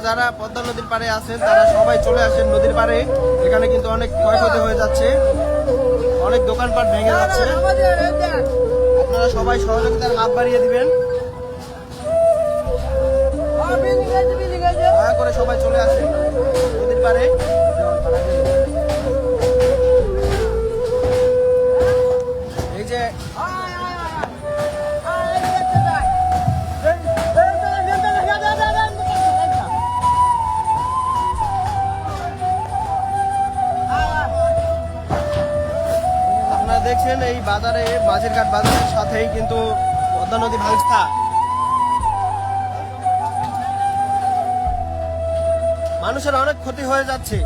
যারা পদ্মা নদীর পাড়ে আছেন তারা সবাই চলে আসেন নদীর পাড়ে। এখানে কিন্তু অনেক ক্ষয়ক্ষতি হয়ে যাচ্ছে, অনেক দোকানপাট ভেঙে যাচ্ছে। আপনারা সবাই সহযোগিতার হাত বাড়িয়ে দিবেন, দয়া করে সবাই চলে আসেন নদীর পাড়ে। এই যে আপনারা দেখছেন এই বাজারে, মাঝেরঘাট বাজারের সাথেই কিন্তু পদ্মা নদী ভাঙছে। মানুষের অনেক ক্ষতি হয়ে যাচ্ছে।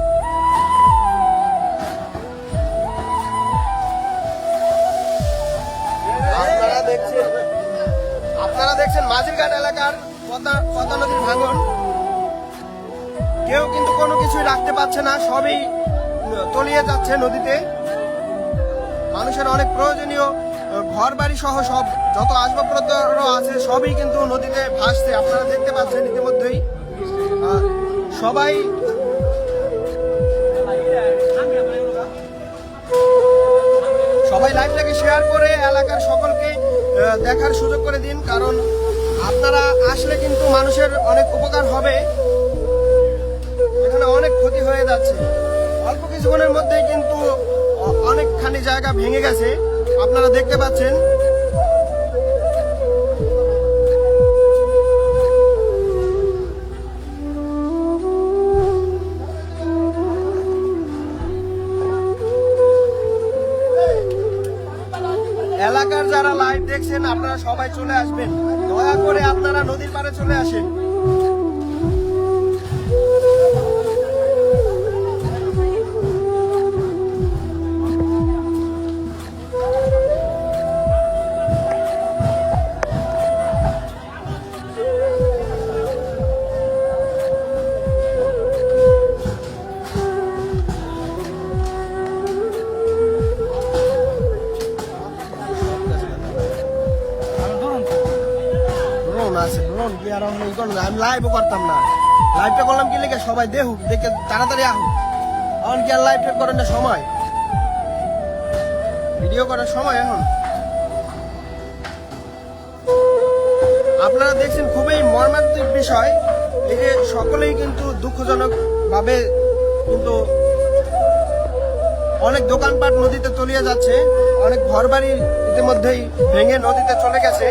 আপনারা দেখছেন মাঝিরঘাট এলাকার পদ্মা নদীর ভাঙন। কেউ কিন্তু কোনো কিছুই রাখতে পারছে না, সবই তলিয়ে যাচ্ছে নদীতে। মানুষের অনেক প্রয়োজনীয় ঘর বাড়ি সহ সব যত আসবাবপত্র আছে সবই কিন্তু নদীতে ভাসছে। আপনারা দেখতে পাচ্ছেন ইতিমধ্যেই। সবাই লাইভটাকে শেয়ার করে এলাকার সকলকে দেখার সুযোগ করে দিন, কারণ আপনারা আসলে কিন্তু মানুষের অনেক উপকার হবে। এখানে অনেক ক্ষতি হয়ে যাচ্ছে, অল্প কিছুক্ষণের মধ্যেই কিন্তু অনেকখানি জায়গা ভেঙে গেছে, আপনারা দেখতে পাচ্ছেন। এলাকার যারা লাইভ দেখছেন আপনারা সবাই চলে আসবেন, দয়া করে আপনারা নদীর পাড়ে চলে আসেন। আমি লাইভও করতাম না, লাইভটা করলাম কি লেগে সবাই দেখুক, দেখে তাড়াতাড়ি আহুক। এখন কি আর লাইভটা করেন না, সময় ভিডিও করার সময় এখন। আপনারা দেখছেন খুবই মর্মান্তিক বিষয়। এই যে সকলেই কিন্তু দুঃখজনক ভাবে কিন্তু অনেক দোকানপাট নদীতে তলিয়ে যাচ্ছে, অনেক ঘর বাড়ি ইতিমধ্যেই ভেঙে নদীতে চলে গেছে।